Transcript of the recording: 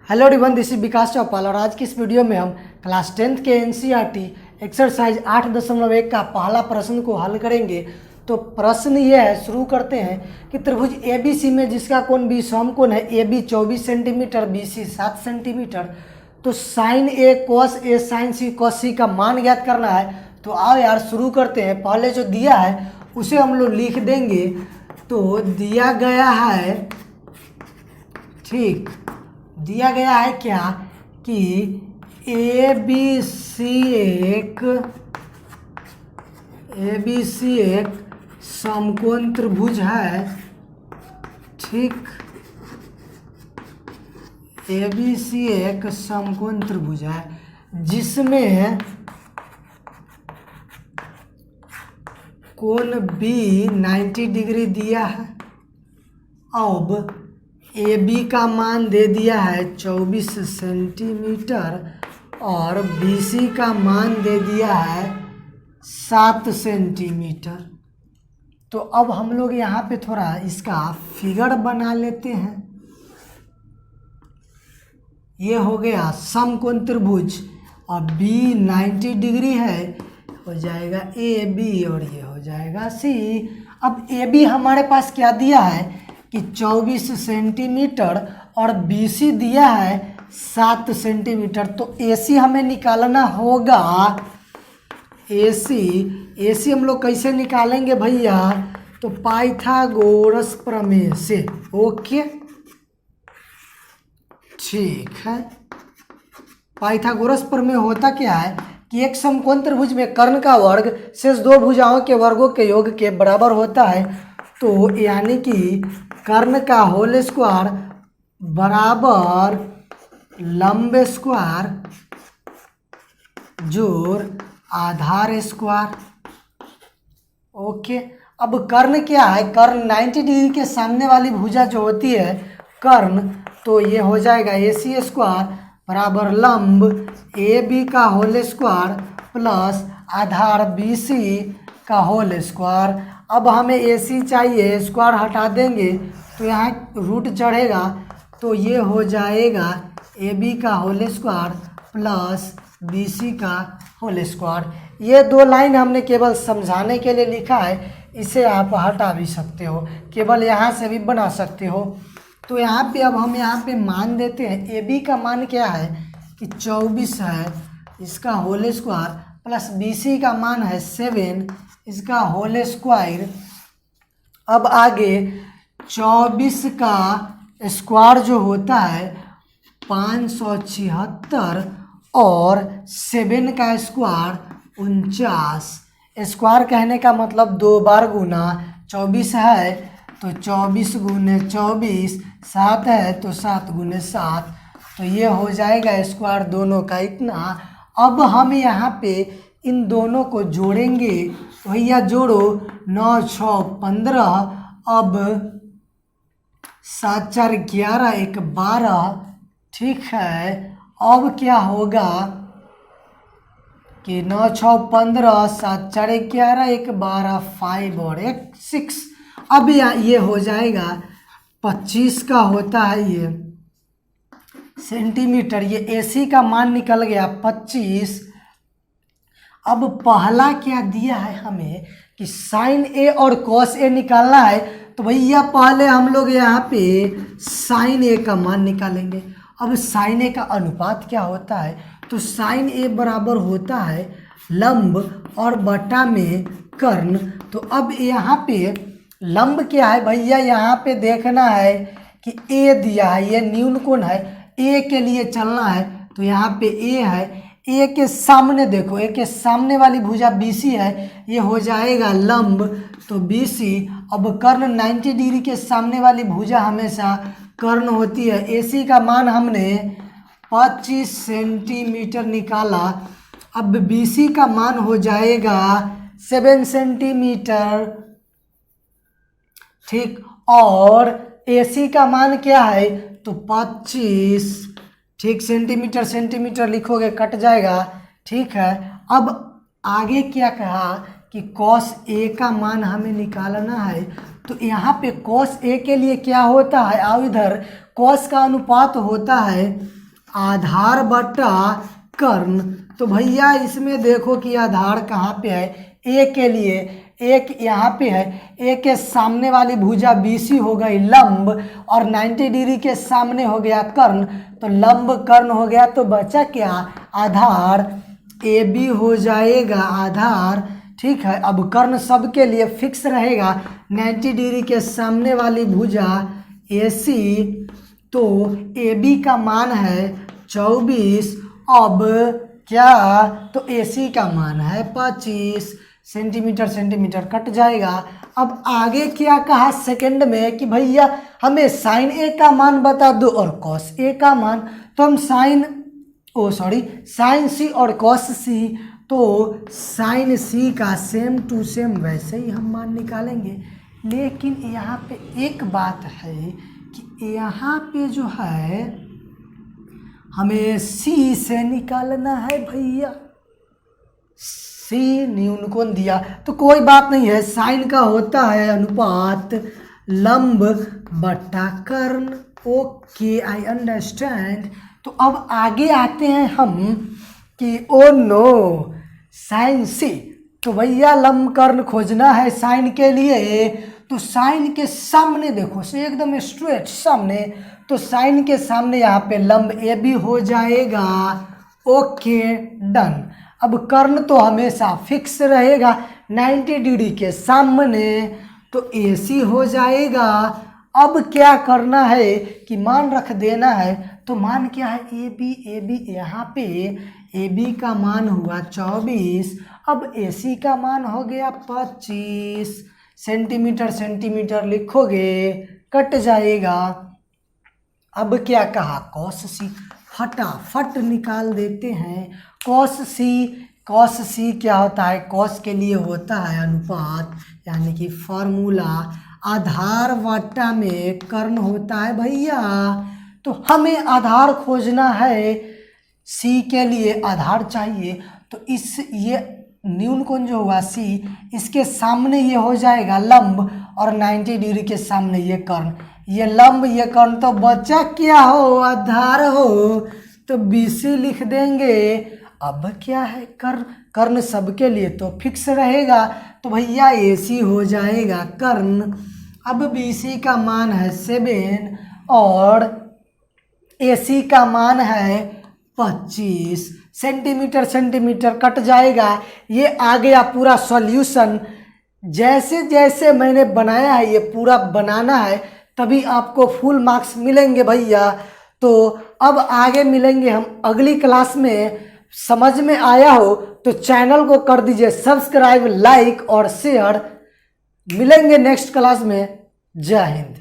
Hello everyone, this is विकास चौपाल और आज की इस वीडियो में हम क्लास 10th के एनसीईआरटी एक्सरसाइज 8.1 का पहला प्रश्न को हल करेंगे। तो प्रश्न ये है, शुरू करते हैं कि त्रिभुज ABC में जिसका कोण बी समकोण है, AB 24 सेंटीमीटर, BC 7 सेंटीमीटर, तो sine A cos A sine C cos C का मान ज्ञात करना है। तो आओ यार शुरू करते हैं। पहले जो दिया है उसे हम लोग लिख देंगे। तो दिया गया है, ठीक, दिया गया है क्या कि ABC एक समकोण त्रिभुज है, ठीक। ABC एक समकोण त्रिभुज है जिसमें कोण B 90 डिग्री दिया है। अब AB का मान दे दिया है 24 सेंटीमीटर और BC का मान दे दिया है 7 सेंटीमीटर। तो अब हम लोग यहाँ पे थोड़ा इसका फिगर बना लेते हैं। ये हो गया समकोण त्रिभुज और B 90 डिग्री है, हो जाएगा AB और ये हो जाएगा C। अब AB हमारे पास क्या दिया है कि 24 सेंटीमीटर और BC दिया है 7 सेंटीमीटर। तो AC हमें निकालना होगा। AC हम लोग कैसे निकालेंगे भैया? तो पाइथागोरस प्रमेय से। ओके, ठीक है। पाइथागोरस प्रमेय होता क्या है कि एक समकोण त्रिभुज में कर्ण का वर्ग शेष दो भुजाओं के वर्गों के योग के बराबर होता है। तो यानी कि कर्ण का होल स्क्वायर बराबर लंब स्क्वायर जोड़ आधार स्क्वायर। ओके, अब कर्ण क्या है? कर्ण 90 डिग्री के सामने वाली भुजा जो होती है कर्ण, तो ये हो जाएगा AC स्क्वायर बराबर लंब AB का होल स्क्वायर प्लस आधार BC का होल स्क्वायर। अब हमें AC चाहिए, स्क्वायर हटा देंगे तो यहाँ रूट चढ़ेगा, तो ये हो जाएगा AB का होल स्क्वायर प्लस BC का होल स्क्वायर। ये दो लाइन हमने केवल समझाने के लिए लिखा है, इसे आप हटा भी सकते हो, केवल यहाँ से भी बना सकते हो। तो यहाँ पे अब हम यहाँ पे मान देते हैं। AB का मान क्या है कि 24 है, इसका होल स्क्वायर प्लस BC का मान है 7, इसका होल स्क्वायर। अब आगे 24 का स्क्वायर जो होता है 576 और 7 का स्क्वायर 49। स्क्वायर कहने का मतलब दो बार गुना। 24 है तो 24 गुने 24, 7 है तो 7 गुने 7, तो ये हो जाएगा स्क्वायर दोनों का इतना। अब हम यहाँ पे इन दोनों को जोड़ेंगे। भैया जोड़ो, 9 6 15, अब 7 4 11, 1 12, ठीक है। अब क्या होगा कि 9 6 15, 7 4 11, 1 12, 5 और 1 6। अब ये हो जाएगा 25 का होता है ये सेंटीमीटर। ये AC का मान निकल गया 25। अब पहला क्या दिया है हमें कि साइन A और cos A निकालना है। तो भैया पहले हम लोग यहाँ पे साइन A का मान निकालेंगे। अब साइन A का अनुपात क्या होता है? तो साइन A बराबर होता है लंब और बटा में कर्ण। तो अब यहाँ पे लंब क्या है भैया? यहाँ पे देखना है कि A दिया है, ये न्यून कोण है, A के लिए चलना है। तो यहाँ पे A है, A के सामने देखो, A के सामने वाली भुजा BC है, ये हो जाएगा लंब, तो BC। अब कर्ण 90 डिग्री के सामने वाली भुजा हमेशा कर्ण होती है। AC का मान हमने 25 सेंटीमीटर निकाला। अब BC का मान हो जाएगा 7 सेंटीमीटर, ठीक। और AC का मान क्या है? तो 25, ठीक। सेंटीमीटर लिखोगे कट जाएगा, ठीक है। अब आगे क्या कहा कि cos A का मान हमें निकालना है। तो यहाँ पे कॉस ए के लिए क्या होता है, आओ इधर, कॉस का अनुपात होता है आधार बटा कर्ण। तो भैया इसमें देखो कि आधार कहाँ पे है, ए के लिए एक यहाँ पे है, ए के सामने वाली भुजा BC हो गई लंब और 90 डिग्री के सामने हो गया कर्ण, तो लंब कर्ण हो गया। तो बचा क्या, आधार AB हो जाएगा आधार, ठीक है। अब कर्ण सब के लिए फिक्स रहेगा, 90 डिग्री के सामने वाली भुजा AC, तो AB का मान है 24, अब क्या, तो AC का मान है 25 सेंटीमीटर, सेंटीमीटर कट जाएगा। अब आगे क्या कहा सेकंड में कि भैया हमें साइन ए का मान बता दो और कॉस ए का मान, तो हम साइन सी और कॉस सी, तो साइन सी का सेम टू सेम वैसे ही हम मान निकालेंगे। लेकिन यहाँ पे एक बात है कि यहाँ पे जो है हमें सी से निकालना है भैया, सी न्यून कोण दिया, तो कोई बात नहीं है, साइन का होता है अनुपात लंब बटा कर्ण। Okay, I understand. तो अब आगे आते हैं हम कि ओ नो साइन सी, तो भैया लंब कर्ण खोजना है साइन के लिए, तो साइन के सामने देखो से एकदम स्ट्रेट सामने, तो साइन के सामने यहाँ पे लंब ए बी हो जाएगा। Okay done. अब कर्ण तो हमेशा फिक्स रहेगा 90 डिग्री के सामने, तो AC हो जाएगा। अब क्या करना है कि मान रख देना है, तो मान क्या है AB यहाँ पे AB का मान हुआ 24, अब AC का मान हो गया 25 सेंटीमीटर, सेंटीमीटर लिखोगे कट जाएगा। अब क्या कहा कॉस सी, फटाफट निकाल देते हैं। कॉस सी क्या होता है, कॉस के लिए होता है अनुपात, यानी कि फॉर्मूला आधार बटा में कर्ण होता है भैया। तो हमें आधार खोजना है, सी के लिए आधार चाहिए, तो ये न्यून कोण जो हुआ सी, इसके सामने ये हो जाएगा लंब और 90 डिग्री के सामने ये कर्ण, ये लंब ये कर्ण, तो बचा क्या हो, आधार हो, तो BC लिख देंगे। अब क्या है, कर्ण सबके लिए तो फिक्स रहेगा, तो भैया AC हो जाएगा कर्ण। अब BC का मान है 7 और AC का मान है 25 सेंटीमीटर, सेंटीमीटर कट जाएगा। ये आ गया पूरा सॉल्यूशन। जैसे जैसे मैंने बनाया है ये पूरा बनाना है, तभी आपको फुल मार्क्स मिलेंगे भैया। तो अब आगे मिलेंगे हम अगली क्लास में। समझ में आया हो तो चैनल को कर दीजिए सब्सक्राइब, लाइक और शेयर। मिलेंगे नेक्स्ट क्लास में। जय हिंद।